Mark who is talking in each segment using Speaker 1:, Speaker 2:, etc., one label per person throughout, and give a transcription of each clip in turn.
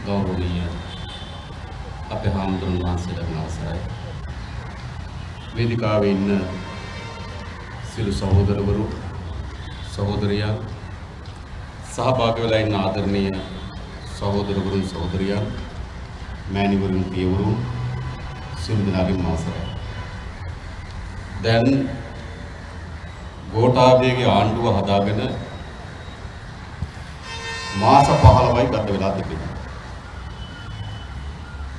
Speaker 1: ගෞරවනීය අපේ හාමුදුරුවෝ වහන්සේලාගේ අවසරයි. වේදිකාවේ ඉන්න සියලු සහෝදරවරු සහෝදරියන් සහභාගී වෙලා ඉන්න ආදරණීය සහෝදරවරුන් සහෝදරියන් මෑණිවරුන් පියවරුන් සියලු දෙනාගේම අවසරයි. දැන් ගෝඨාභයගේ ආණ්ඩුව හදාගෙන මාස 15යි ගත වෙලා තිබෙනවා.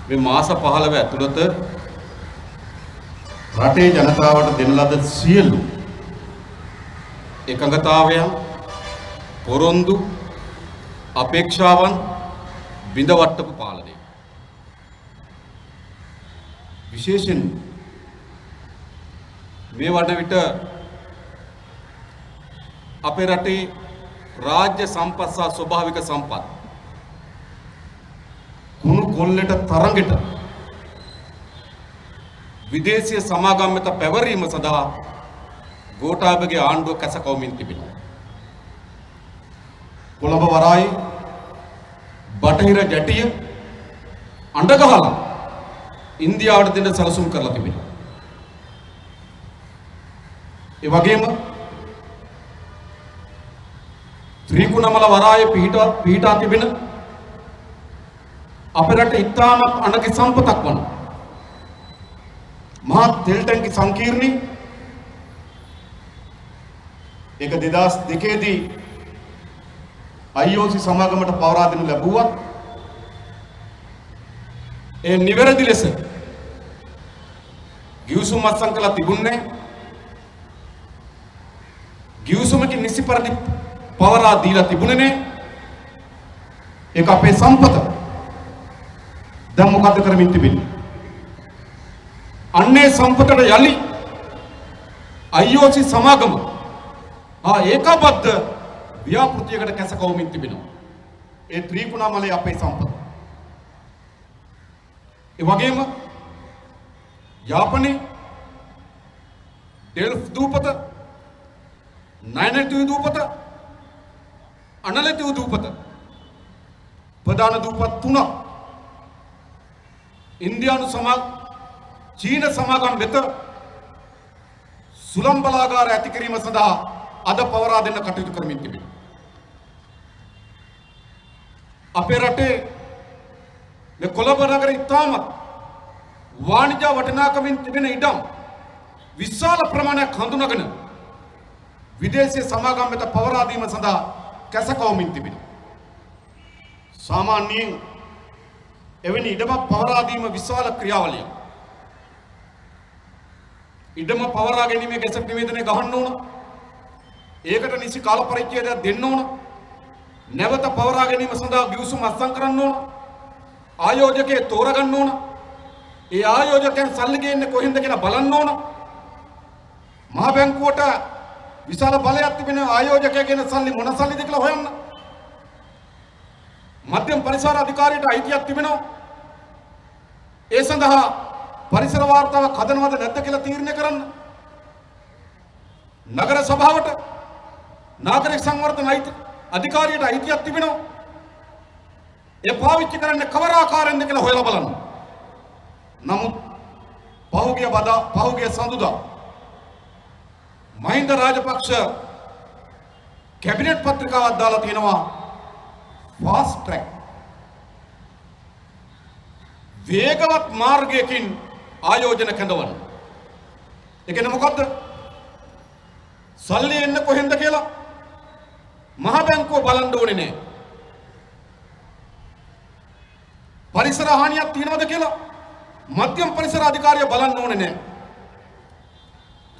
Speaker 1: මේ මාස 15 ඇතුළත රටේ ජනතාවට දෙන ලද සියලු එකඟතාවයන් පොරොන්දු අපේක්ෂාවන් බිඳවට්ටපු පාලනය. විශේෂයෙන් මේ වන විට අපේ රටේ රාජ්‍ය සම්පත් සහ ස්වභාවික සම්පත් කුණු කොල්ලට තරඟට විදේශීය සමාගම් වෙත පැවරීම සඳහා ගෝඨාභයගේ ආණ්ඩුව කැසකවමින් තිබෙනවා. කොළඹ වරායි බටහිර ජැටිය අඬගහලා ඉන්දියාවට දෙන්න සැලසුම් කරලා තිබෙනවා. ඒ වගේම ත්‍රිකුණමල වරායේ පිහිටා තිබෙන අපේ රටේ ඉතාමත් අනගි සම්පතක් වන මහා තෙල් ටැංකි සංකීර්ණي ඒක 2002 දී IOC සමාගමට පවරා දෙනු ලැබුවත් ඒ නිවැරදි ලෙස ගිවිසුම් අත්සන් කළා තිබුණේ ගිවිසුමකින් නිසි පරිදි පවරා දීලා තිබුණේ ඒක අපේ සම්පත. දැන් මොකද කරමින් තිබෙන්නේ? අන්නේ සම්පතට යලි IOC සමාගම ඒකාබද්ධ ව්‍යාපෘතියකට කැසකවමින් තිබෙනවා. ඒ ත්‍රිකුණාමලයේ අපේ සම්පත. ඒ වගේම යාපනයේ ඩෙල්ෆ් දූපත, නයනතු දූපත, අනලතු දූපත ප්‍රධාන දූපත් 3 ඉන්දියානු චීන සමාගම් වෙත සුළං බලාගාර ඇති කිරීම සඳහා අද පවරා දෙන්න කටයුතු කරමින් තිබෙනවා. අපේ රටේ මේ කොළඹ නගරය ඉතාමත් වාණිජ වටිනාකමින් තිබෙන ඉඩම් විශාල ප්‍රමාණයක් හඳුනාගෙන විදේශීය සමාගම් වෙත පවරා දීම සඳහා කැසකවමින් තිබෙනවා. සාමාන්‍යයෙන් එවැනි ඉඩමක් පවරා දීම විශාල ක්‍රියාවලියක්. ඉඩම පවරා ගැනීමේ ගැසට් නිවේදනය ගහන්න ඕන. ඒකට නිසි කාල පරිච්ඡේදයක් දෙන්න ඕන. නැවත පවරා ගැනීම සඳහා ගිවිසුම අත්සන් කරන්න ඕන. ආයෝජකයෙක් තෝරගන්න ඕන. ඒ ආයෝජකයන් සල්ලි ගේන්නේ කොහෙන්ද කියලා බලන්න ඕන. මහ බැංකුවට විශාල බලයක් තිබෙන ආයෝජකයාගෙන සල්ලි මොන සල්ලිද කියලා හොයන්න. මධ්‍යම පරිසර අධිකාරියට අයිතියක් තිබෙනවා. ඒ සඳහා පරිසර වාර්තාවක් හදනවද නැද්ද කියලා තීරණය කරන්න. නගර සභාවට නාගරික සංවර්ධන අධිකාරියට අයිතියක් තිබෙනවා. ඒ පාවිච්චි කරන්නේ කවර ආකාරයෙන්ද කියලා හොයලා බලන්න. නමුත් පහුගිය සඳුදා මහින්ද රාජපක්ෂ කැබිනට් පත්‍රිකාවක් දාලා තියෙනවා ෆාස්ට් ට්‍රැක් වේගවත් මාර්ගයකින් ආයෝජන කැඳවන්න. ඒ කියන්නේ මොකද්ද? සල්ලි එන්න කොහෙන්ද කියලා මහ බැංකුව බලන්න ඕනේ නෑ. පරිසර හානියක් තියෙනවද කියලා මධ්‍යම පරිසර අධිකාරිය බලන්න ඕනේ නෑ.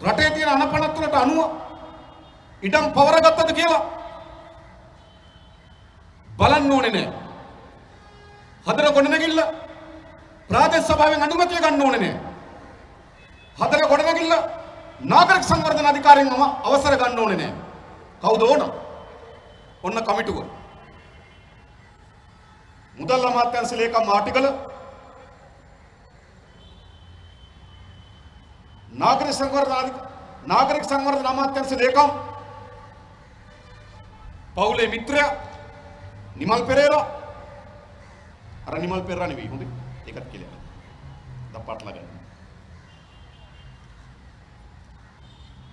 Speaker 1: රටේ තියෙන අනපනත් වලට අනුව ඉඩම් පවරගත්තද කියලා බලන්න ඕනේ නෑ. හදන ගොඩනැගිල්ල ප්‍රාදේශ සභාවෙන් අනුමැතිය ගන්න ඕනේ නෑ. හදන ගොඩනැගිල්ල නාගරික සංවර්ධන අධිකාරියෙන් අවසර ගන්න ඕනේ නෑ. කවුද ඕන? ඔන්න කමිටුව. මුදල් අමාත්‍යාංශ ලේකම් ආටිකල නාගරික සංවර්ධන අමාත්‍යාංශ ලේකම් පවුලේ මිත්‍රයා නිමල් පෙරේරා අර නිමල් පෙරේරා නෙවෙයි හොඳයි. ඒකත් කියලා. දප්පටලා ගන්න.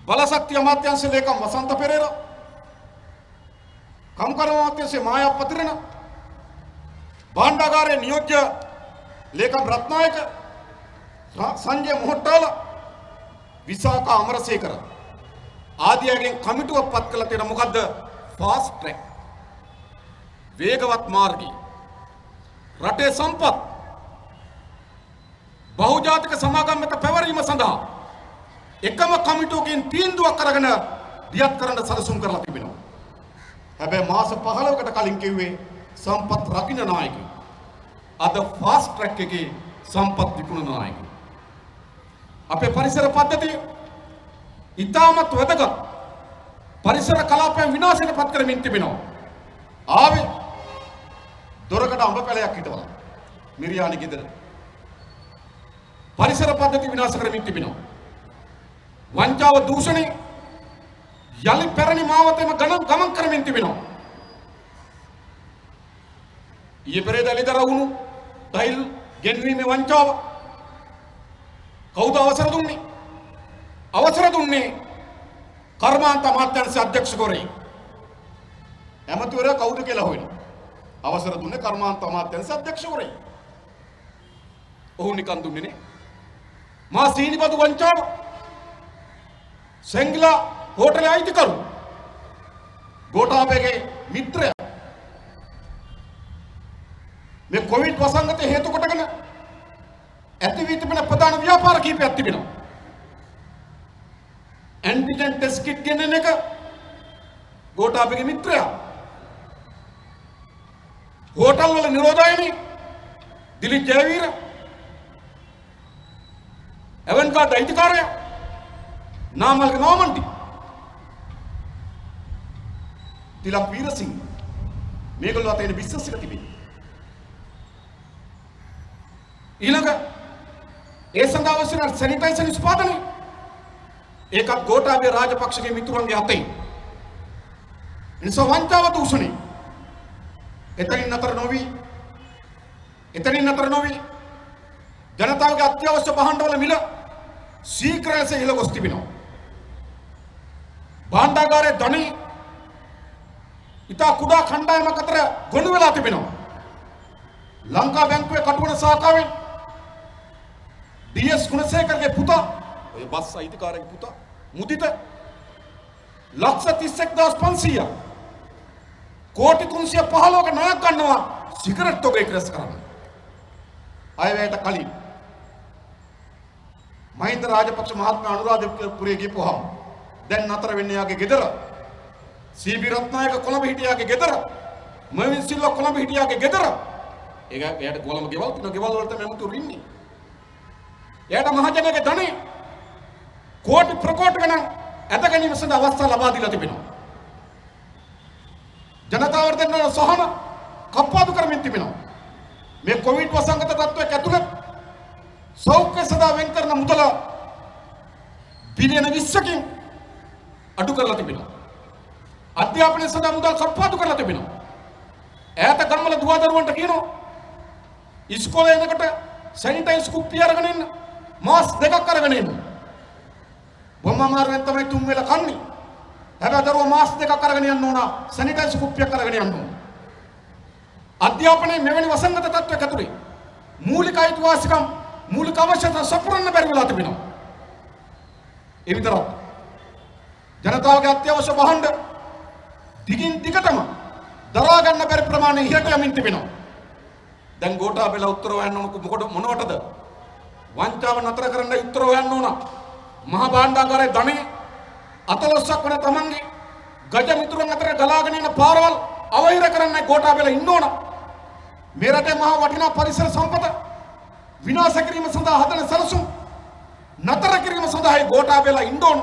Speaker 1: බලශක්ති අමාත්‍යාංශ ලේකම් වසන්ත පෙරේරා, කම්කරු අමාත්‍යාංශයේ මායා පතිරණ, භාණ්ඩාගාරයේ නියෝජ්‍ය ලේකම් රත්නායක, සංජය මොහොට්ටාල, විසාකා අමරසේකර ආදියගෙන් කමිටුවක් පත් කළ තියෙන මොකද්ද? ෆාස්ට් ට්‍රැක් වේගවත් මාර්ගී රටේ සම්පත් බහුජාතික සමාගම් එක පැවරීම සඳහා එකම කමිටුවකින් තීන්දුවක් අරගෙන දියත් කරන්න සැලසුම් කරලා තිබෙනවා. හැබැයි මාස 15කට කලින් කිව්වේ සම්පත් රකින්න නායකයෝ. අද ෆාස්ට් ට්‍රැක් එකේ සම්පත් විකුණන නායකයෝ. අපේ පරිසර පද්ධතිය ඉතාමත් වැදගත් පරිසර කලාපයන් විනාශයට පත් කරමින් තිබෙනවා. ආවේ දොරකට අඹ පැලයක් හිටවලා මිරියානි ගෙදර පරිසර පද්ධති විනාශ කරමින් තිබෙනවා. වංචාව දූෂණය යලි පැරණි මාවතේම ගමන් කරමින් තිබෙනවා. ඊයේ පෙරේද එළිදර වුණු ටයිල් ගෙන්වීමේ වංචාව කවුද අවසර දුන්නේ? අවසර දුන්නේ කර්මාන්ත අමාත්‍යාංශ අධ්‍යක්ෂකවරයෙක්. ඇමතිවරයා කවුද කියලා හොයනවා. අවසර දුන්නේ කර්මාන්ත අමාත්‍යාංශ අධ්‍යක්ෂකවරයෙක්. ඔහු නිකන් දුන්නේ නේ. මා සීනිබදු වංචාව සෙංගලා හෝටලේ අයිතිකරු ගෝඨාභයගේ මිත්‍රයා මේ කොවිඩ් වසංගතය හේතු කොටගෙන ඇති වී තිබෙන ප්‍රධාන ව්‍යාපාර කීපයක් තිබෙනවා. ඇන්ටිජන් ටෙස්ට් කිට් ගෙනෙන එක ගෝඨාභයගේ මිත්‍රයා. හෝටල් වල නිරෝධායනී දිලිත් ජයවීර එවන් කාඩ් අයිතිකාරයා නාමල්ගේ නෝමන්ටි තිලක් වීරසිංහ මේගොල්ලෝ අතේ බිස්නස් එක තිබෙනවා. ඊළඟ ඒ සඳහා අවශ්‍ය කරන සැනිටයිසර් නිෂ්පාදනය ඒකත් ගෝඨාභය රාජපක්ෂගේ මිතුරන්ගේ අතේ. එනිසා වංචාව දූෂණය එතනින් නතර නොවි ජනතාවගේ අත්‍යවශ්‍ය භාණ්ඩවල මිල ශීඝ්‍ර ලෙස ඉහළ ගොස් තිබෙනවා. භාණ්ඩාගාරයේ ධනෙ ඉතා කුඩා කණ්ඩායමක් අතර ගොනු වෙලා තිබෙනවා. ලංකා බැංකුවේ කටුවන සාකාවෙන් ඩී.එස්. ගුණසේකරගේ පුතා ඔය බස් අයිතිකාරගේ පුතා මුදිත ලක්ෂ 31500 කෝටි 315ක ණයක් ගන්නවා සිගරට් තොගයක් රැස් කරන්න. අයවැයට කලින් මහින්ද රාජපක්ෂ මහත්මයා අනුරාධපුරයේ ගිහුවාම දැන් නතර වෙන්නේ යාගේ ගෙදර. සීබී රත්නායක කොළඹ හිටියාගේ ගෙදර. මර්වින් සිල්වා කොළඹ හිටියාගේ ගෙදර. එයාට කොළඹ ගෙවල් තියෙනවා. ගෙවල් වල තමයි මුතුරු ඉන්නේ. එයාට මහජනයාගේ ධනෙ කෝටි ප්‍රකෝටි ගණන් ඇත ගැනීම සඳහා අවස්ථා ලබා දීලා තිබෙනවා. ජනතාවට දෙන්න සහන කප්පාදු කරමින් තිබෙනවා. මේ කොවිඩ් වසංගත තත්ත්වයක් ඇතුළත සෞඛ්‍ය සඳහා වෙන් කරන මුදල බිලියන 20කින් අඩු කරලා තිබෙනවා. අධ්‍යාපනය සඳහා මුදල් කප්පාදු කරලා තිබෙනවා. ඈත ගම්වල දුවදරුවන්ට කියනවා ඉස්කෝලේ එනකොට සැනිටයිස් කුප්පිය අරගෙන එන්න, මාස් දෙකක් අරගෙන එන්න. බොම්ම මාරුවෙන් තමයි තුන් වෙලා කන්නේ. හැබැයි දරුවා මාස් දෙකක් අරගෙන යන්න ඕන, සැනිටයිස් කුප්පියක් අරගෙන යන්න ඕන. අධ්‍යාපනයේ මෙවැනි වසංගත තත්ත්වයක් ඇතුළේ මූලික අයිතිවාසිකම් මූලික අවශ්‍යතා සපුරන්න බැරි වෙලා තිබෙනවා. ඒ විතරක් ජනතාවගේ අත්‍යවශ්‍ය භාණ්ඩ දිගින් දිගටම දරා ගන්න බැරි ප්‍රමාණය ඉහළට යමින් තිබෙනවා. දැන් ගෝඨාභයලා උත්තර හොයන්න ඕන මොනවටද? වංචාව නතර කරන්න උත්තර හොයන්න ඕන. මහා භාණ්ඩාගාරයේ ධනෙ අතලොස්සක් වන තමන්ගේ ගජ මිතුරන් අතර ගලාගෙන යන පාරවල් අවහිර කරන්නයි ගෝඨාභයලා ඉන්න ඕන. මේ රටේ මහා වටිනා පරිසර සම්පත විනාශ කිරීම සඳහා හදන සැලසුම් නතර කිරීම සඳහා ගෝඨාභයලා ඉන්න ඕන.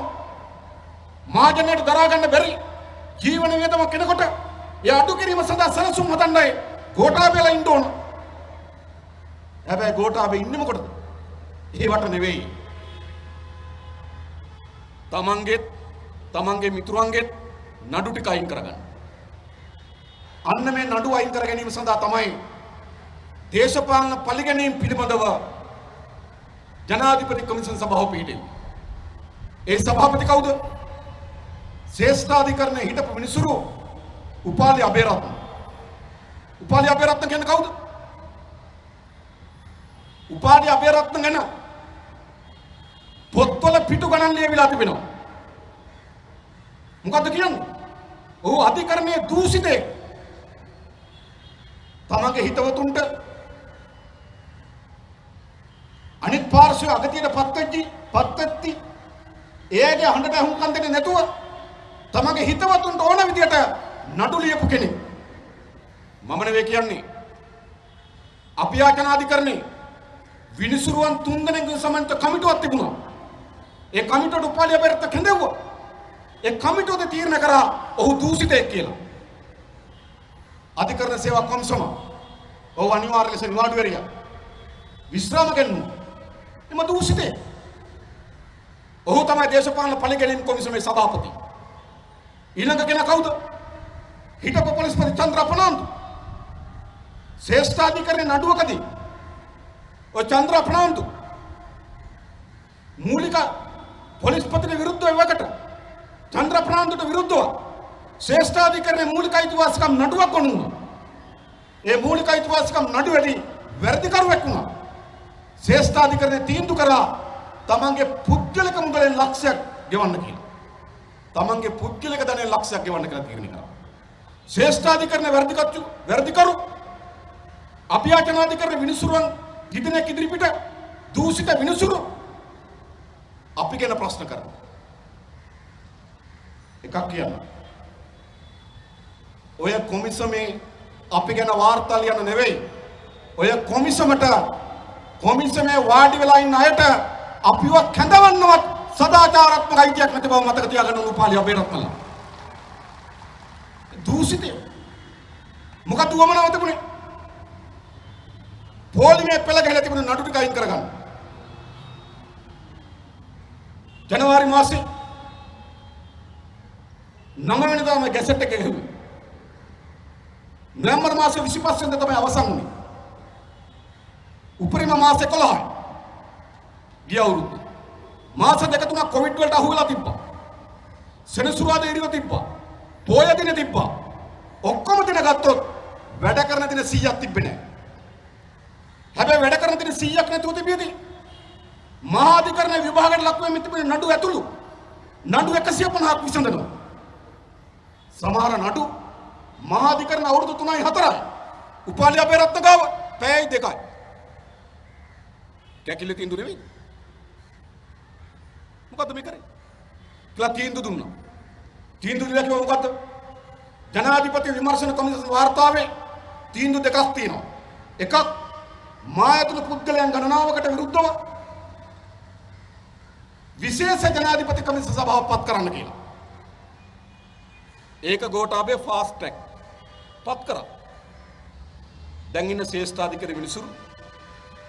Speaker 1: මහජනයට දරා ගන්න බැරි ජීවන වියදම කෙනෙකුට ඒ අඩු කිරීම සඳහා සැලසුම් හදන්නයි ගෝඨාභයලා ඉන්න ඕන. හැබැයි ගෝඨාභය ඉන්නේ මොකටද? ඒවට නෙවෙයි. තමන්ගේ මිතුරන්ගේ නඩු ටික අයින් කරගන්න. අන්න මේ නඩු අයින් කර ගැනීම සඳහා තමයි දේශපාලන පරිගැනීම් පිළිබඳව ජනාධිපති කොමිසම සභාව පිහිටෙයි. ඒ සභාපති කවුද? ශ්‍රේෂ්ඨාධිකරණය හිටපු මිනිසුරු උපාලි අබේරත්න. උපාලි අබේරත්න කියන්නේ කවුද? උපාලි අබේරත්න ගැන පොත්වල පිටු ගණන් ලියවිලා තිබෙනවා. මොකද්ද කියන්නේ? ඔහු අධිකරණයේ දූෂිතේ. තමන්ගේ හිතවතුන්ට අනිත් පාර්ශ්වය අගතියට පත්වෙච්චි එයාගේ හඬට අහුම්කම් දෙන්නේ නැතුව තමන්ගේ හිතවතුන්ට ඕන විදියට නඩු ලියපු කෙනෙක්. මම නෙවෙයි කියන්නේ. අපි ආජනාධිකරණේ විනිසුරුවන් 3 දෙනෙකුගේ සමන්ත කමිටුවක් තිබුණා. ඒ කමිටුවට උපාලි අබේරත්න කැඳෙව්වා. ඒ කමිටුවේ තීරණ කරා ඔහු දූෂිතයෙක් කියලා. අධිකරණ සේවා කොමිසම ඔහු අනිවාර්ය ලෙස නිවාඩු වෙරියා. විශ්‍රාම ගන්නවා. එම දූෂිතේ. ඔහු තමයි දේශපාලන පරිගැනීම් කොමිසමේ සභාපති. ඊළඟ කෙනා කවුද? හිටපු පොලිස්පති චන්ද්‍ර ප්‍රනාන්දු. ශ්‍රේෂ්ඨාධිකරණයේ නඩුවකදී ඔය චන්ද්‍ර ප්‍රනාන්දු මූලික පොලිස්පතිට විරුද්ධව එවකට චන්ද්‍ර ප්‍රනාන්දුට විරුද්ධව ශ්‍රේෂ්ඨාධිකරණයේ මූලික අයිතිවාසිකම් නඩුවක් වුණා. ඒ මූලික අයිතිවාසිකම් නඩුවේදී වැරදිකරුවෙක් වුණා. ශ්‍රේෂ්ඨාධිකරණයේ තීන්දුව කරා තමන්ගේ පුද්ගලික මුදලෙන් ලක්ෂයක් ගෙවන්න කියලා. තමන්ගේ පුද්ගලික ධනෙන් ලක්ෂයක් ගෙවන්න කියලා තීරණය කරා. ශ්‍රේෂ්ඨාධිකරණයේ වැරදිකරු අභියාචනාධිකරණ විනිසුරුවන් දිදිනෙක ඉදිරිපිට දූෂිත විනිසුරු අපි ගැන ප්‍රශ්න කරනවා. එකක් කියන්න. ඔය කොමිසමේ අපි ගැන වාර්තා ලියන්න නෙවෙයි. ඔය කොමිසමේ වාඩි වෙලා ඉන්න අයට අපිව කැඳවන්නවත් සදාචාරාත්මක අයිතියක් නැති බව මතක තියාගන්න උපාලි අබේරත්නලා. දූෂිතය. මොකද වමනාව තිබුණේ? පොලිමේ පෙළ ගහලා තිබුණ නඩු ටික අයින් කරගන්න. ජනවාරි මාසේ 9 වෙනිදාම ගැසට් එක ගෙවුවා. නොවැම්බර් මාසේ 25 වෙනිදා තමයි අවසන් වුනේ. උපරිම මාසේ 11යි. ගිය අවුරුද්දේ. මාස දෙක තුනක් කොවිඩ් වලට අහු වෙලා තිබ්බා. සෙනසුරාදා ඉරිව තිබ්බා. පොය දින තිබ්බා. ඔක්කොම දින ගත්තොත් වැඩ කරන දින 100ක් තිබ්බේ නැහැ. හැබැයි වැඩ කරන දින 100ක් නැතුව තිබියදී මහා අධිකරණ විභාගයට ලක් වෙමින් තිබෙන නඩු ඇතුළු නඩු 150ක් විසඳනවා. සමහර නඩු මහා අධිකරණ අවුරුදු 3යි 4යි. උපාලි අබේරත්න ගාව පැයයි 2යි. කැකිලි තීන්දුව නෙවෙයි. මොකද්ද මේ කරේ? කියලා තීන්දුව දුන්නා. තීන්දුව දිලා කිව්ව මොකද්ද? ජනාධිපති විමර්ශන කොමිසම වාර්තාවේ තීන්දුව දෙකක් තියෙනවා. එකක් මා ඇතුළු පුද්ගලයන් ගණනාවකට විරුද්ධව විශේෂ ජනාධිපති කොමිසම සභාවක් පත් කරන්න කියලා. ඒක ගෝඨාභය ෆාස්ට් ට්‍රැක් පත් කරා. දැන් ඉන්න ශ්‍රේෂ්ඨාධිකාරී මිනිසුරු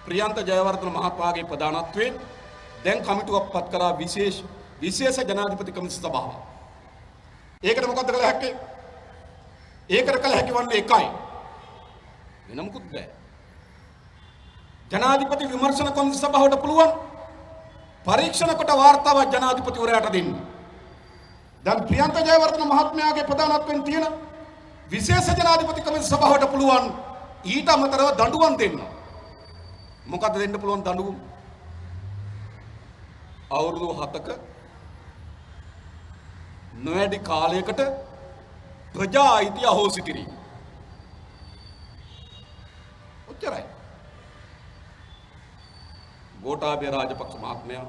Speaker 1: ප්‍රියන්ත ජයවර්ධන මහත්මයාගේ ප්‍රධානත්වයෙන් දැන් කමිටුවක් පත් කරා විශේෂ ජනාධිපති කොමිසම සභාව. ඒකට මොකද්ද කළ හැක්කේ? ඒකට කළ හැකි වන්නේ එකයි. වෙන මොකුත් බෑ. ජනාධිපති විමර්ශන කොමිසම සභාවට පුළුවන් පරීක්ෂණ කොට වාර්තාවක් ජනාධිපතිවරයාට දෙන්න. දැන් ප්‍රියන්ත ජයවර්ධන මහත්මයාගේ ප්‍රධානත්වයෙන් තියෙන විශේෂ ජනාධිපති කොමිසම සභාවට පුළුවන් ඊට අමතරව දඬුවම් දෙන්න. මොකද්ද දෙන්න පුළුවන් දඬුවම්? අවුරුදු 7ක නොවැඩි කාලයකට ප්‍රජා අයිතිය අහෝසි කිරීම. ඔච්චරයි. ගෝඨාභය රාජපක්ෂ මහත්මයා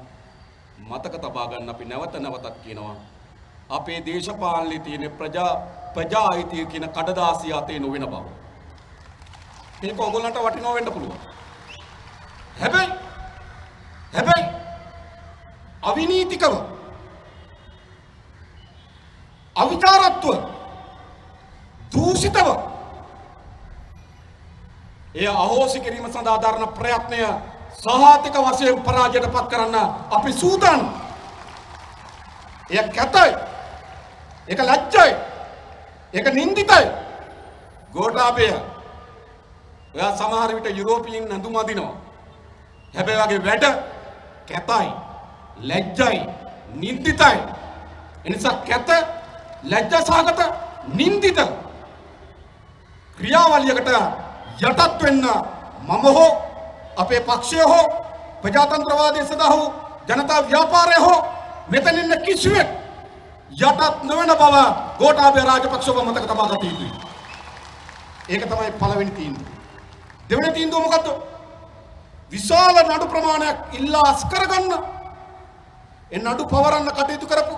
Speaker 1: මතක තබා ගන්න අපි නැවතත් කියනවා අපේ දේශපාලනයේ තියෙන ප්‍රජා අයිතිය කියන කඩදාසිය අතේ නොවන බව. මේක ඔයගොල්ලන්ට වටිනව වෙන්න පුළුවන්. හැබැයි අවිනීතිකව අවිචාරත්ව දූෂිතව එය අහෝසි කිරීම සඳහා දරන ප්‍රයත්නය සහාතික වශයෙන් පරාජයට පත් කරන්න අපි සූදානම්. එය කැතයි. ඒක ලැජ්ජයි. ඒක නින්දිතයි. ගෝඨාභය ඔයා සමහර විට යුරෝපීයන් නඳුම අදිනවා. හැබැයි වගේ වැඩ කැතයි, ලැජ්ජයි, නින්දිතයි. එනිසා කැත, ලැජ්ජාසහගත, නින්දිත ක්‍රියාවලියකට යටත් වෙන්න මම හෝ අපේ පක්ෂය හෝ ප්‍රජාතන්ත්‍රවාදයේ සදා වූ ජනතා ව්‍යාපාරය හෝ මෙතන ඉන්න කිසිවෙක් යටත් නොවන බව ගෝඨාභය රාජපක්ෂව මතක තබා ගත යුතුයි. ඒක තමයි පළවෙනි තීන්දුව. දෙවෙනි තීන්දුව මොකද්ද? විශාල නඩු ප්‍රමාණයක් ඉල්ලා අස් කරගන්න ඒ නඩු පවරන්න කටයුතු කරපු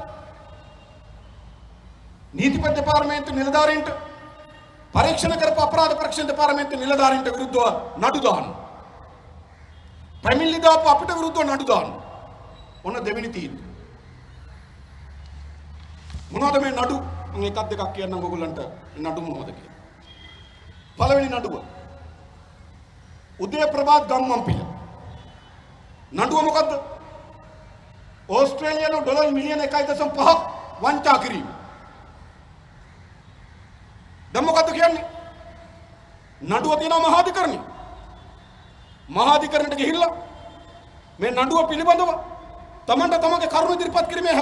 Speaker 1: නීතිපති දෙපාර්තමේන්තු නිලධාරීන්ට පරීක්ෂණ කරපු අපරාධ පරීක්ෂණ දෙපාර්තමේන්තු නිලධාරීන්ට විරුද්ධව නඩු දාන්න. පැමිණිලි දාපු අපිට විරුද්ධව නඩු දාන්න. ඔන්න දෙවෙනි තීන්දුව. මොනවද මේ නඩු? මම එකක් දෙකක් කියන්නම් ඔයගොල්ලන්ට නඩු මොනවද කියලා. පළවෙනි නඩුව උදේ ප්‍රභාත් ගම්මන්පිල. නඩුව මොකද්ද? ඕස්ට්‍රේලියානු ඩොලර් මිලියන 1.5ක් වංචා කිරීම. දැන් මොකද්ද කියන්නේ? නඩුව තියෙනවා මහාධිකරණේ. මහාධිකරණයට ගිහිල්ලා මේ නඩුව පිළිබඳව තමන්ට තමන්ගේ කරුණු ඉදිරිපත් කිරීමේ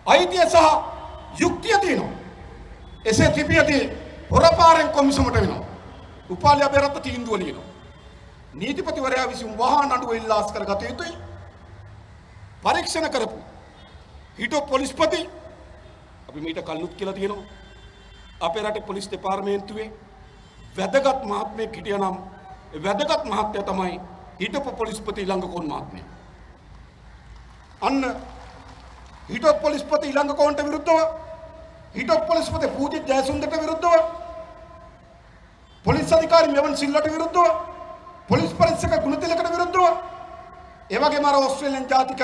Speaker 1: අයිතිය සහ යුක්තිය තියෙනවා. එසේ තිබියදී හොරපාරෙන් කොමිසමට වෙනවා. උපාලි අබේරත්න තීන්දුව ලියනවා. නීතිපතිවරයා විසින් වහා නඩුව ඉල්ලා අස් කරගත යුතුයි. පරීක්ෂණ කරපු හිටපු පොලිස්පති අපි මීට කලිනුත් කියලා තියෙනවා. අපේ රටේ පොලිස් දෙපාර්තමේන්තුවේ වැදගත් මහත්මයෙක් හිටියා නම් ඒ වැදගත් මහත්මයා තමයි හිටපු පොලිස්පති ඊළඟකෝන් මහත්මයා. අන්න හිටපු පොලිස්පති ඊළඟකෝන්ට විරුද්ධව හිටපු පොලිස්පති පූජිත් ජයසුන්දරට විරුද්ධව පොලිස් අධිකාරි මෙවන් සිල්ලට විරුද්ධව පොලිස් පරීක්ෂක ගුණතිලකට විරුද්ධව ඒ වගේම අර ඕස්ට්‍රේලියානු ජාතික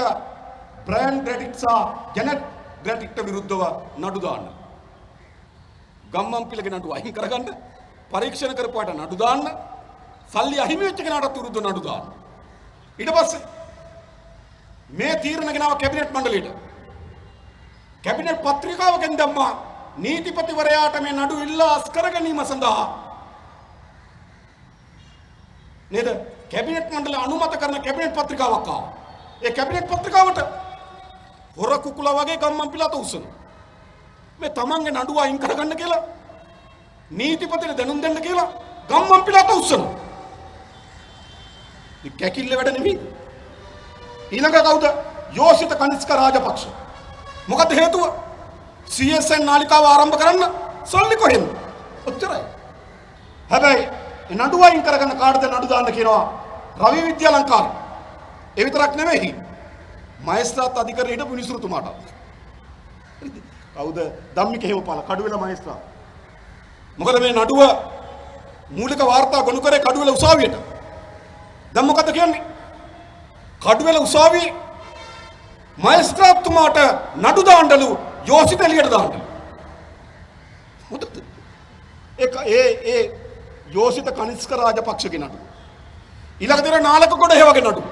Speaker 1: බ්‍රයන් ඩ්‍රැටික් සහ ජැනට් ඩ්‍රැටික්ට විරුද්ධව නඩු දාන්න. ගම්මන්පිලගේ නඩුව අහිමි කරගන්න, පරීක්ෂණ කරපුවාට නඩු දාන්න, සල්ලි අහිමි වෙච්ච කෙනාටත් විරුද්ධව නඩු දාන්න. ඊට පස්සේ මේ තීරණ ගෙනාව කැබිනට් මණ්ඩලයට. කැබිනට් පත්‍රිකාවකින් දැම්මා නීතිපතිවරයාට මේ නඩු ඉල්ලා අස් කර ගැනීම සඳහා නේද? කැබිනට් මණ්ඩලය අනුමත කරන කැබිනට් පත්‍රිකාවක් ආවා. ඒ කැබිනට් පත්‍රිකාවට හොර කුකුලා වගේ ගම්මන්පිලට උස්සනවා. මේ තමන්ගේ නඩුව අයින් කරගන්න කියලා නීතිපතිට දැනුම් දෙන්න කියලා ගම්මන්පිලට උස්සනවා. මේ කැකිල්ල වැඩ නෙමෙයි. ඊළඟ කවුද? යෝෂිත කනිස්ක රාජපක්ෂ. මොකද හේතුව? CSN නාලිකාව ආරම්භ කරන්න සල්ලි කොහෙන්ද? ඔච්චරයි. හැබැයි ඒ නඩුව අයින් කරගන්න කාටද නඩු දාන්න කියනවා? රවි විද්‍යාලංකාර. ඒ විතරක් නෙමෙයි. මහේස්ත්‍රාත් අධිකරණයේ හිටපු විනිසුරුතුමාට. කවුද? ධම්මික හේමපාල කඩුවෙල මහේස්ත්‍රාත්. මොකද මේ නඩුව මූලික වාර්තා ගොනු කරේ කඩුවෙල උසාවියට. දැන් මොකද කියන්නේ? කඩුවෙල උසාවියේ මහේස්ත්‍රාත්තුමාට නඩු දාන්නලු යෝෂිත එළියට දාන්නලු. මොකද? ඒ යෝෂිත කනිස්ක රාජපක්ෂගේ නඩුව. ඊළඟ දින නාලක ගොඩ හේවගේ නඩුව.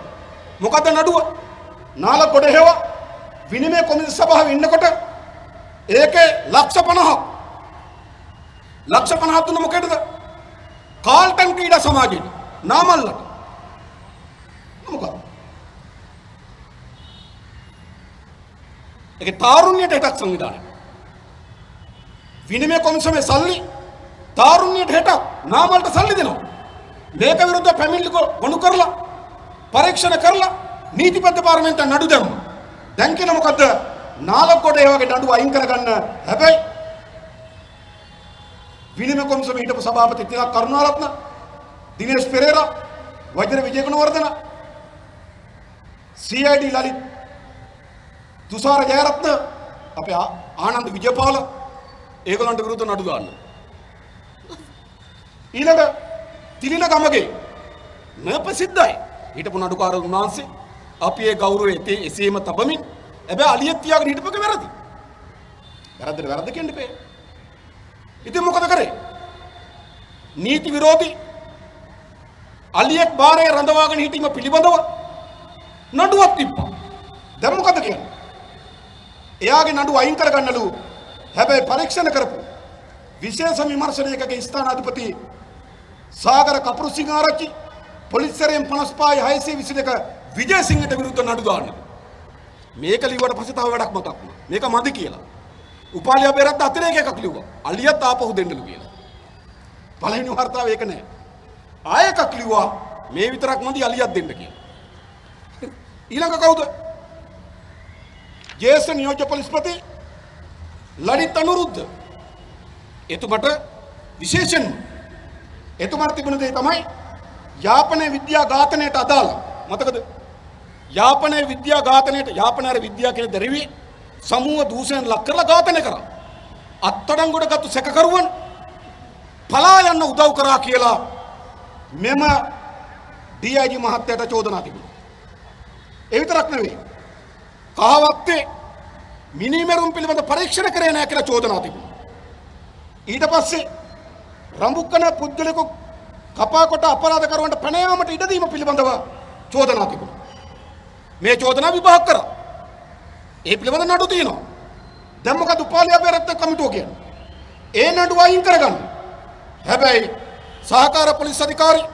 Speaker 1: මොකද නඩුව? නාලක ගොඩ හේව විනිමය කොමිසම සභාවේ ඉන්නකොට ඒකේ ලක්ෂ 50ක් තුන මොකේද? කාල්ටන් ක්‍රීඩා සමාජයේ නාමල්ලට. මොකද? ඒකේ තාරුණ්‍යයට හිටක් සංවිධානය. විනිමය කොමිසමේ සල්ලි තාරුණ්‍යයට හිටක් නාමල්ට සල්ලි දෙනවා. මේක විරුද්ධව පැමිණිලි ගොනු කරලා පරීක්ෂණ කරලා නීතිපති දෙපාර්තමේන්තුව නඩු දැම්මා. දැන් කියන මොකද්ද? නාලකොඩ ඒ වගේ නඩු අයින් කරගන්න. හැබැයි විනිමය කොමිසමේ හිටපු සභාපති තිලක් කරුණාරත්න, දිනේෂ් පෙරේරා, වෛද්‍ය විජේගුණවර්ධන, CID ලලිත්, තුෂාර ජයරත්න, අපේ ආනන්ද විජයපාල ඒගොල්ලන්ට විරුද්ධව නඩු දාන්න. ඊළඟ තිලින ගමගේ ප්‍රසිද්ධයි හිටපු නඩුකාර උන්වහන්සේ අපි ඒ ගෞරවයේ එසේම තබමින් හැබැයි අලියෙක් තියාගෙන හිටපුක වැරදි. වැරද්ද කියන්න බෑ. ඉතින් මොකද කරේ? නීති විරෝධී අලියෙක් බාරේ රඳවාගෙන හිටීම පිළිබඳව නඩුවක් තිබ්බා. දැන් මොකද කියන්නේ? එයාගේ නඩුව අයින් කරගන්නලු. හැබැයි පරීක්ෂණ කරපු විශේෂ විමර්ශනයකගේ ස්ථානාධිපති සාගර කපුරුසිංහ ආරච්චි පොලිසියෙන් 55/622 විජේසිංහට විරුද්ධ නඩු දාන්න. මේක ලිව්වට පස්සේ තව වැඩක් මතක් වුණා. මේක මදි කියලා. උපාලි අබේරත් අතිරේක එකක් ලිව්වා. අලියත් ආපහු දෙන්නලු කියලා. පළවෙනි වර්තාව ඒක නෑ. ආයෙ එකක් ලිව්වා මේ විතරක් මදි අලියත් දෙන්න කියලා. ඊළඟ කවුද? ජේෂ්ඨ නියෝජ්‍ය පොලිස්පති ලලිත් අනුරුද්ධ. එතුමට විශේෂයෙන් එතුමාට තිබුණ දේ තමයි යාපනයේ විද්‍යා ඝාතනයට අදාළ මතකද? යාපනයේ විද්‍යා ඝාතනයට යාපනයේ විද්‍යා කියන දරිවි සමූහ දූෂණ ලක් කරලා ඝාතනය කරා. අත්අඩංගුවට ගත්තු සැකකරුවන් පලා යන්න උදව් කරා කියලා මෙම DIG මහත්තයාට චෝදනා තිබුණා. ඒ විතරක් නෙවෙයි. කහවත්තේ මිනිමෙරුම් පිළිබඳ පරීක්ෂණ කරේ නැහැ කියලා චෝදනා තිබුණා. ඊට පස්සේ රඹුකන පුද්ගලිකු කපා කොට අපරාධ කරුවන්ට පැන යාමට ඉඩ දීම පිළිබඳව චෝදනා තිබුණා. මේ චෝදනා විභාග කරා. ඒ පිළිබඳ නඩු තියෙනවා. දැන් මොකද උපාලි අබේරත්න කමිටුව කියන්නේ? ඒ නඩුව අයින් කරගන්න. හැබැයි සහකාර පොලිස් අධිකාරී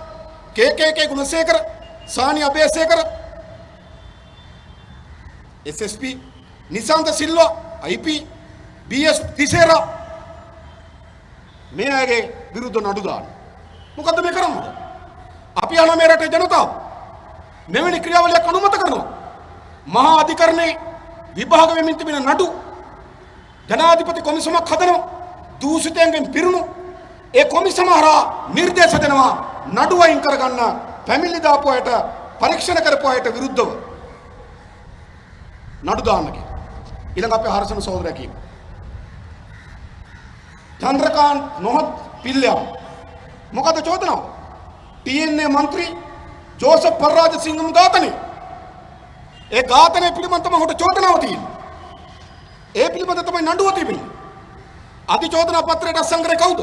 Speaker 1: KKK Gunasekara, Shani Abeysekara, SSP Nishantha Silva, IP BS Tissera මේ අයගේ විරුද්ධ නඩු දාන්න. මොකද්ද මේ කරන්නේ? අපි අහන මේ රටේ ජනතාව මෙවැනි ක්‍රියාවලියක් අනුමත කරනවා. මහා අධිකරණයේ විභාග වෙමින් තිබෙන නඩු ජනාධිපති කොමිසමක් හදනවා. දූෂිතයන්ගෙන් පිරුණු ඒ කොමිසම හරහා නිර්දේශ දෙනවා නඩු අයින් කරගන්න ෆැමිලි දාපු අයට පරීක්ෂණ කරපු අයට විරුද්ධව නඩු දාන්න කියලා. ඊළඟ අපේ හර්ෂණ සහෝදරයා කියනවා. චන්ද්‍රකාන්ත් නොහොත් පිල්ලම් මොකද චෝදනාව? TNA මන්ත්‍රී ජෝසප් පරාජසිංහම් ඝාතනය. ඒ ඝාතනය පිළිබඳව තමයි ඔහුට චෝදනාව තියෙන්නේ. ඒ පිළිබඳව තමයි නඩුව තිබෙන්නේ. අධිචෝදනා පත්‍රයට අසංග්‍රහ කවුද?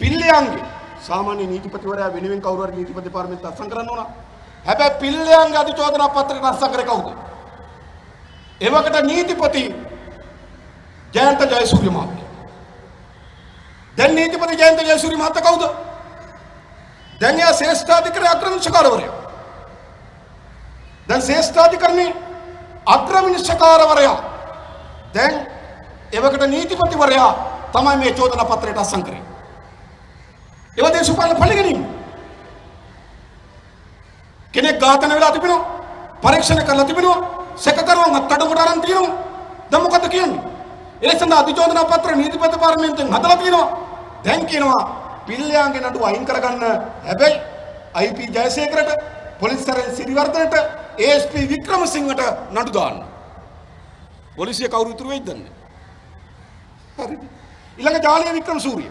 Speaker 1: පිල්ලයන්ගේ සාමාන්‍ය නීතිපතිවරයා වෙනුවෙන් කවුරු හරි නීතිපති දෙපාර්තමේන්තුව අත්සන් කරන්න ඕන. හැබැයි පිල්ලයන්ගේ අධිචෝදනා පත්‍රයට අසංග්‍රහ කවුද? එවකට නීතිපති ජයන්ත ජයසූරිය මහත්මයා. දැන් නීතිපති ජයන්ත ජයසූරිය මහත්මයා කවුද? දැන් එයා ශ්‍රේෂ්ඨාධිකරණ අග්‍රවිනිශ්චයකාරවරයා. දැන් ශ්‍රේෂ්ඨාධිකරණේ අග්‍රවිනිශ්චයකාරවරයා. දැන් එවකට නීතිපතිවරයා තමයි මේ චෝදනා පත්‍රයට අසං කරේ. ඒව දේශපාලන පරිගණීම්. කෙනෙක් ඝාතන වෙලා තිබෙනවා. පරීක්ෂණ කරලා තිබෙනවා. සැකකරුවන් අත්අඩංගුවට අරන් තියෙනවා. දැන් මොකද කියන්නේ? ඒ සඳහා අධිචෝදනා පත්‍ර නීතිපති දෙපාර්තමේන්තුවෙන් හදලා තියෙනවා. දැන් කියනවා පිල්ලයන්ගේ නඩුව අයින් කරගන්න. හැබැයි IP ජයසේකරට, පොලිස් සරණ සිරිවර්ධනට, ASP වික්‍රමසිංහට නඩු දාන්න. පොලිසිය කවුරු ඉතුරු වෙයිද දන්නේ? හරිද? ඊළඟ ජාලිය වික්‍රමසූරිය.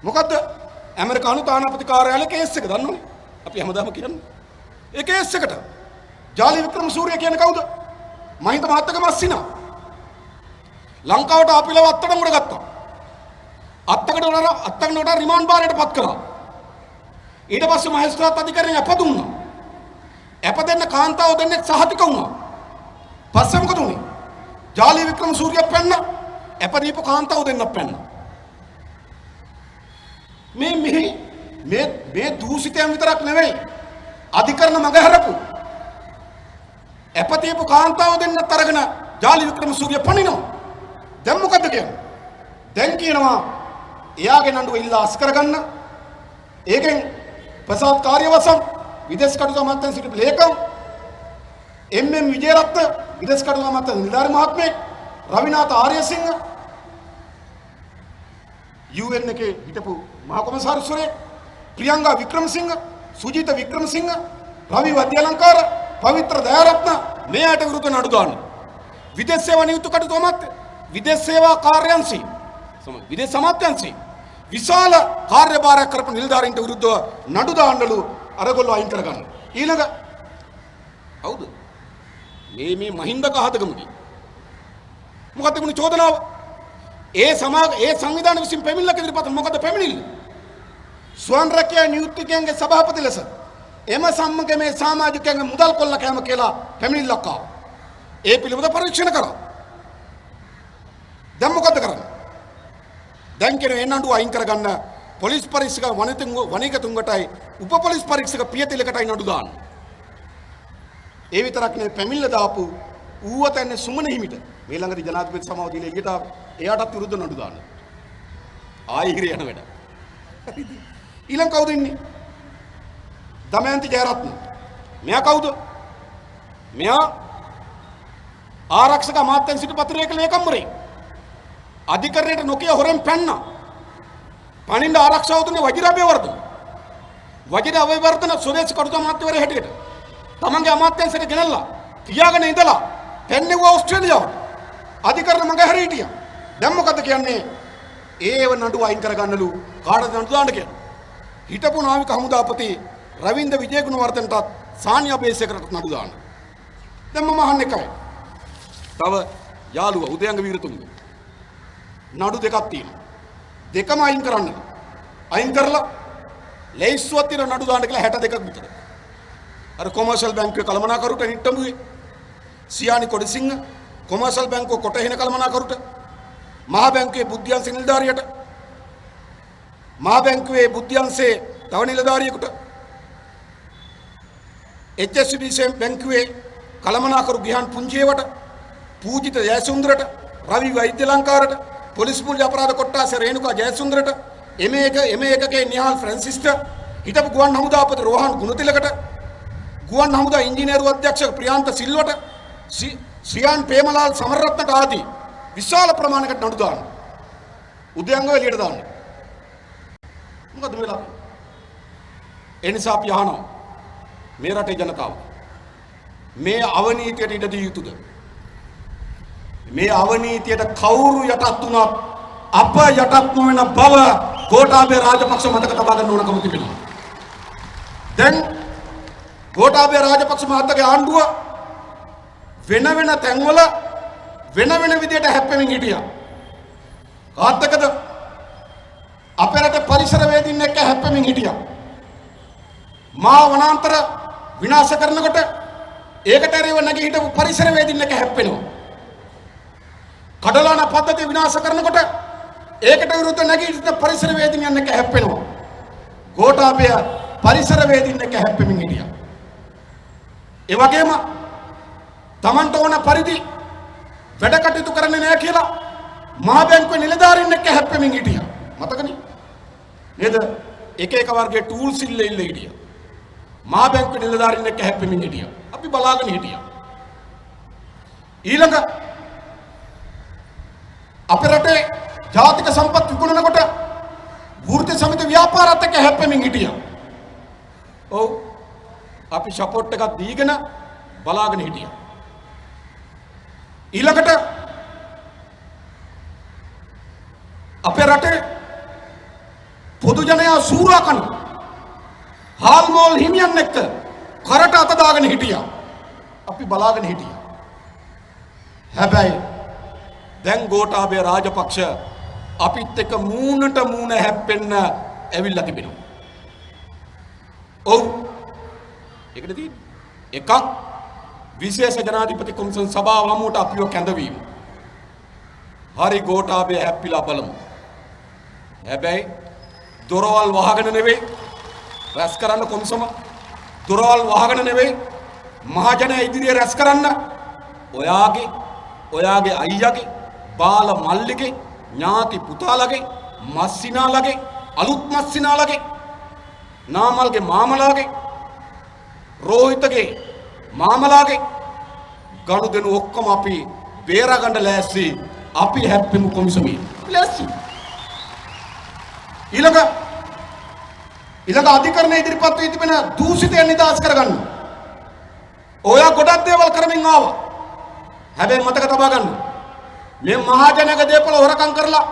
Speaker 1: මොකද්ද? ඇමරිකානු තානාපති කාර්යාලයේ කේස් එක දන්නවනේ. අපි හැමදාම කියන්නේ. ඒ කේස් එකට ජාලිය වික්‍රමසූරිය කියන්නේ කවුද? මහින්ද මහත්තයාගේ මස්සිනා. ලංකාවට අපිලව අත්අඩංගුවට ගත්තා. අත්අඩංගුවට රිමාන්ඩ් බාරයට පත් කරා. ඊට පස්සේ මහේස්ත්‍රාත් අධිකරණය අප දුන්නා. අප දෙන්න කාන්තාව දෙන්නෙක් සහතික වුණා. පස්සේ මොකද උනේ? ජාලිය වික්‍රමසූරිය පැන්න, අප දීපු කාන්තාව දෙන්නක් පැන්න. මේ දූෂිතයන් විතරක් නෙවෙයි අධිකරණ මගහැරපු අප දීපු කාන්තාව දෙන්නත් අරගෙන ජාලිය වික්‍රමසූරිය පණිනවා. දැන් මොකද්ද කියන්නේ? දැන් කියනවා එයාගේ නඩුව ඉල්ලා අස් කරගන්න. ඒකෙන් ප්‍රසාද් කාර්යවසම් විදේශ කටයුතු අමාත්‍යාංශ සිටු ලේකම් විජේරත්න විදේශ කටයුතු අමාත්‍යාංශ නිලධාරි මහත්මයෙක් රවිනාථ ආර්යසිංහ UN එකේ හිටපු මහා කොමසාරිස්වරයෙක් ප්‍රියංගා වික්‍රමසිංහ සුජිත වික්‍රමසිංහ රවි වද්‍යලංකාර පවිත්‍ර දයාරත්න මේ අයට විරුද්ධ නඩු දාන්න. විදේශ සේවා නියුක්ත කටයුතු අමාත්‍ය විදේශ සේවා කාර්යාංශي විදේශ අමාත්‍යාංශي විශාල කාර්යභාරයක් කරපු නිලධාරීන්ට විරුද්ධව නඩු දාන්නලු අරගොල්ලෝ අයින් කරගන්න. ඊළඟ කවුද? මේ මහින්ද කහතගමගේ. මොකක්ද මුනි චෝදනාව? ඒ සංවිධාන විසින් පැමිණිල්ලක් ඉදිරිපත් මොකද පැමිණිල්ල? ස්වයං රැකියා නියුක්තිකයන්ගේ සභාපති ලෙස එම සම්මගමේ සමාජිකයන්ගේ මුදල් කොල්ල කෑම කියලා පැමිණිල්ලක් ආවා. ඒ පිළිබඳ පරීක්ෂණ කරා. දැන් මොකද කරන්නේ? දැන් කියන ඒ නඩුව අයින් කරගන්න පොලිස් පරීක්ෂක වණිකතුංගටයි උප පොලිස් පරීක්ෂක පියතිලකටයි නඩු දාන්න. ඒ විතරක් නෙවෙයි පැමිණිල්ල දාපු ඌව තැන්නේ සුමන හිමිට මේ ළඟදී ජනාධිපති සමාව දීලා එළියට ආව. එයාටත් විරුද්ධ නඩු දාන්න. ආයි ඉහිර යන වැඩ. ඊළඟ කවුද ඉන්නේ? දමයන්ති ජයරත්න. මෙයා කවුද? මෙයා ආරක්ෂක අමාත්‍යාංශ සිට පත්‍රයක ලේකම්වරේ. අධිකරණයට නොකිය හොරෙන් පැන්නා. පණින්න ආරක්ෂාව දුන්නේ වජිර අබේවර්ධන. වජිර අබේවර්ධන සුදේශ කටයුතු අමාත්‍යවරයා හැටියට තමන්ගේ අමාත්‍යාංශයට ගෙනල්ලා තියාගෙන ඉඳලා පැන්නෙව්වා ඕස්ට්‍රේලියාවට. අධිකරණ මඟ හැරී හිටියා. දැන් මොකද කියන්නේ? ඒව නඩුව අයින් කරගන්නලු කාටද නඩු දාන්න කියලා. හිටපු නාවික හමුදාපති රවින්ද්‍ර විජේගුණවර්ධනටත් සානියා බේසේකරට නඩු දාන්න. දැන් මම අහන්නේ එකයි. තව යාළුවා උදයංග වීරතුංග නඩු දෙකක් තියෙනවා. දෙකම අයින් කරන්න. අයින් කරලා ලේස්සුවක් තියෙන නඩු දාන්න කියලා 62ක් විතර. අර කොමර්ෂල් බැංකුවේ කළමනාකරුට නිට්ටඹුවේ සියානි කොඩිසිංහ කොමර්ෂල් බැංකුව කොටහෙන කළමනාකරුට මහා බැංකුවේ බුද්ධ්‍යංශ නිලධාරියට මහා බැංකුවේ බුද්ධ්‍යංශයේ තව නිලධාරියෙකුට HSBC බැංකුවේ කළමනාකරු ගිහන් පුංචියවට පූජිත ජයසුන්දරට රවි වෛද්‍යලංකාරට පොලිස් මූල්‍ය අපරාධ කොට්ටාසේ රේණුකා ජයසුන්දරට එම1කේ නිහාල් ෆ්‍රැන්සිස්ට හිටපු ගුවන් හමුදාපති රෝහන් ගුණතිලකට ගුවන් හමුදා ඉංජිනේරු අධ්‍යක්ෂක ප්‍රියාන්ත සිල්වට ශ්‍රියාන් ප්‍රේමලාල් සමරරත්නට ආදී විශාල ප්‍රමාණයකට නඩු දාන්න. උදයංගව එළියට දාන්න. මොකද වෙලා? ඒ නිසා අපි අහනවා මේ රටේ ජනතාව මේ අවනීතියට ඉඩ දිය යුතුද? මේ අවනීතියට කවුරු යටත් වුණත් අප යටත් නොවන බව ගෝඨාභය රාජපක්ෂ මතක තබා ගන්න ඕනකම තිබෙනවා. දැන් ගෝඨාභය රාජපක්ෂ මහත්තයාගේ ආණ්ඩුව වෙන වෙන තැන්වල වෙන වෙන විදියට හැප්පෙමින් හිටියා. කාත්තකද අපේ රටේ පරිසර වේදින් එක්ක හැප්පෙමින් හිටියා. මා වනාන්තර විනාශ කරනකොට ඒකට ඇරිව නැගී හිටපු පරිසර වේදින් එක්ක හැප්පෙනවා. කඩලාන පද්ධතිය විනාශ කරනකොට ඒකට විරුද්ධ නැගී සිටින පරිසර වේදිනියන් එක්ක හැප්පෙනවා. ගෝඨාභය පරිසර වේදින් එක්ක හැප්පෙමින් හිටියා. ඒ වගේම තමන්ට ඕන පරිදි වැඩ කටයුතු කරන්නේ නැහැ කියලා මහා බැංකුවේ නිලධාරීන් එක්ක හැප්පෙමින් හිටියා. මතකනේ? නේද? එක එක වර්ගයේ ටූල්ස් ඉල්ල හිටියා. මහා බැංකුවේ නිලධාරීන් එක්ක හැප්පෙමින් හිටියා. අපි බලාගෙන හිටියා. ඊළඟ අපේ රටේ ජාතික සම්පත් විකුණනකොට වෘත්ති සමිති ව්‍යාපාරات එක්ක හැප්පෙමින් හිටියා. ඔව්. අපි සපෝට් එකක් දීගෙන බලාගෙන හිටියා. ඊළඟට අපේ රටේ පොදු ජනයා සූරා කන හාල් මෝල් හිමියන් එක්ක කරට අත දාගෙන හිටියා. අපි බලාගෙන හිටියා. හැබැයි දැන් ගෝඨාභය රාජපක්ෂ අපිත් එක්ක මූණට මූණ හැප්පෙන්න ඇවිල්ලා තිබෙනවා. ඔව්. ඒකට තියෙන්නේ එකක් විශේෂ ජනාධිපති කොමිසම් සභාව හමුවට අපිව කැඳවීම. හරි ගෝඨාභය හැප්පිලා බලමු. හැබැයි දොරවල් වහගෙන නෙවෙයි රැස් කරන්න කොමිසම දොරවල් වහගෙන නෙවෙයි මහජනයා ඉදිරියේ රැස් කරන්න ඔයාගේ අයියාගේ බාල මල්ලිගේ ඥාති පුතාලගේ මස්සිනාලගේ අලුත් මස්සිනාලගේ නාමල්ගේ මාමලාගේ රෝහිතගේ මාමලාගේ ගනුදෙනු ඔක්කොම අපි බේරගන්න ලෑස්ති. අපි හැප්පෙමු කොමිසමේ ලෑස්ති. ඊළඟ අධිකරණ ඉදිරිපත් වී තිබෙන දූෂිතයන් නිදහස් කරගන්න. ඔයා ගොඩක් දේවල් කරමින් ආවා. හැබැයි මතක තබා ගන්න. මේ මහජනක දේපල හොරකම් කරලා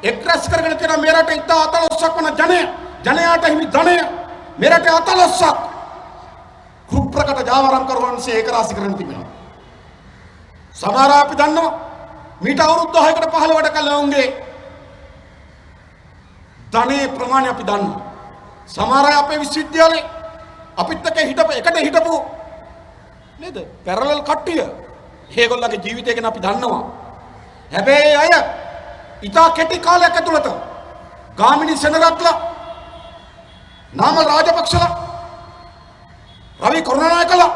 Speaker 1: එක්රැස් කරගෙන තියෙන මේ රටේ ඉතා අතලොස්සක් වන ජනයාට හිමි ධනය මේ රටේ අතලොස්සක් කුප්‍රකට ජාවාරම් කරවන්සේ ඒක රාශි කරගෙන තිබෙනවා. සමහර අපි දන්නවා මීට අවුරුදු 10කට 15කට කලින් උන්ගේ ධනේ ප්‍රමාණය අපි දන්නවා. සමහර අය අපේ විශ්වවිද්‍යාලේ අපිත් එකට හිටපු නේද පැරලල් කට්ටිය ඒගොල්ලන්ගේ ජීවිතය ගැන අපි දන්නවා. හැබැයි අය ඉතා කෙටි කාලයක් ඇතුළත ගාමිණී සෙනරත්ලා, නාමල් රාජපක්ෂලා, රවි කරුණානායකලා,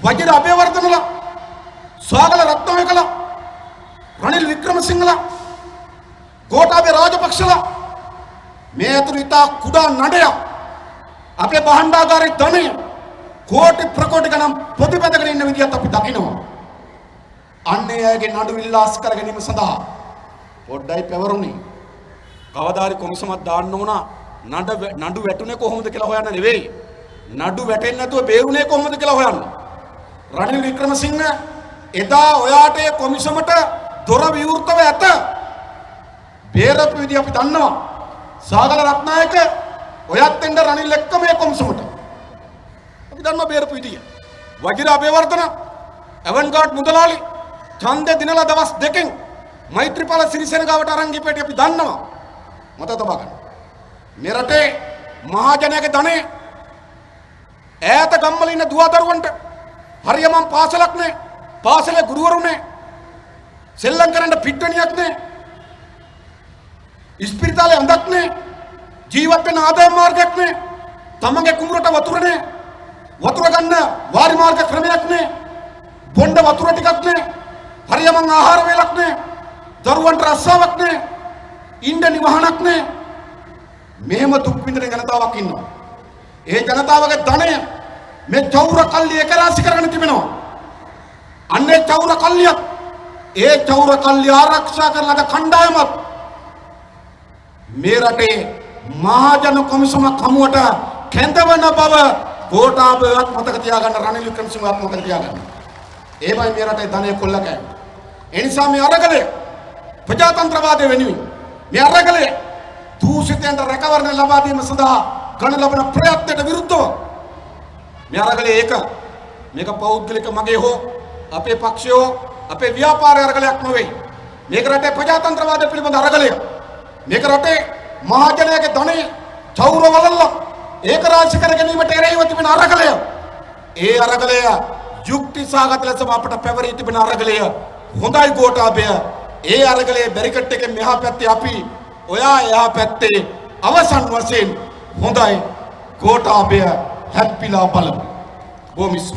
Speaker 1: වජිර අබේවර්ධනලා, ස්වාගල රත්නායකලා, රනිල් වික්‍රමසිංහලා, ගෝඨාභය රාජපක්ෂලා මේ අතුරු ඉතා කුඩා නඩයක් අපේ භාණ්ඩාගාරයේ ධනය කෝටි ප්‍රකෝටි ගණන් ප්‍රතිපදගෙන ඉන්න විදිහත් අපි දකිනවා. අන්නේ අයගේ නඩු විලාස් කර ගැනීම සඳහා පොඩ්ඩයි පැවරුණි. කවදාරි කොමිසමක් දාන්න ඕන නඩු වැටුනේ කොහොමද කියලා හොයන්න නෙවෙයි. නඩු වැටෙන්නේ නැතුව බේරුනේ කොහොමද කියලා හොයන්න. රනිල් වික්‍රමසිංහ එදා ඔයාට ඒ කොමිසමට දොර විවෘතව ඇත. බේරපු විදිහ අපි දන්නවා. සාගල රත්නායක ඔයත් එන්න රනිල් එක්ක මේ කොමිසමට. අපි දන්නවා බේරපු විදිහ. වජිර අබේවර්ධන ඇවන්ගාඩ් මුදලාලි ඡන්දේ දිනලා දවස් දෙකෙන් මෛත්‍රීපාල සිරිසේන ගාවට අරන් ගිපේටි අපි දන්නවා. මත තබා ගන්න. මේ රටේ මහජනයාගේ ධනෙ ඈත ගම්වල ඉන්න දුවදරුවන්ට හරියම පාසලක් නැහැ. පාසලේ ගුරුවරු නැහැ. සෙල්ලම් කරන්න පිට්ටනියක් නැහැ. ඉස්පිරිතාලේ අඳක් නැහැ. ජීවත් වෙන්න ආදායම් මාර්ගයක් නැහැ. තමන්ගේ කුඹරට වතුර නැහැ. වතුර ගන්න වාරි මාර්ග ක්‍රමයක් නැහැ. බොණ්ඩ වතුර ටිකක් නැහැ. හරියම ආහාර වේලක් නැහැ. දරුවන්ට රස්සාවක් නැහැ. ඉන්න නිවහනක් නැහැ. මෙහෙම දුක් විඳින ජනතාවක් ඉන්නවා. ඒ ජනතාවගේ ධනය මේ චෞර කල්ලි එක රාශි කරගෙන තිබෙනවා. අන්නේ චෞර කල්ලියක් ඒ චෞර කල්ලි ආරක්ෂා කරන කණ්ඩායමක් මේ රටේ මහජන කොමිසමක් හමුවට කැඳවන බව ගෝඨාභයවත් මතක තියාගන්න, රනිල් වික්‍රමසිංහවත් මතක තියාගන්න. ඒවයි මේ රටේ ධනය කොල්ල කෑම. ඒ නිසා මේ අරගලය ප්‍රජාතන්ත්‍රවාදය වෙනුවෙන් මේ අරගලය දූෂිතයන්ට රැකවරණ ලබා දීම සඳහා ගන්න ලබන ප්‍රයත්නයට විරුද්ධව මේ අරගලය මේක පෞද්ගලික මගේ හෝ අපේ පක්ෂය හෝ අපේ ව්‍යාපාර අරගලයක් නොවේ. මේක රටේ ප්‍රජාතන්ත්‍රවාදය පිළිබඳ අරගලය. මේක රටේ මහජනයාගේ ධනෙ චෞර වලල්ල ඒක රාශි කර ගැනීමට එරෙහිව තිබෙන අරගලය. ඒ අරගලය යුක්ති සාගත ලෙස අපට පැවරී තිබෙන අරගලය. හොඳයි ගෝඨාභය. ඒ අරගලයේ බැරිකට් එකෙන් මෙහා පැත්තේ අපි, ඔයා එහා පැත්තේ අවසන් වශයෙන් හොඳයි ගෝඨාභය හැප්පිලා බලමු. බොමිසු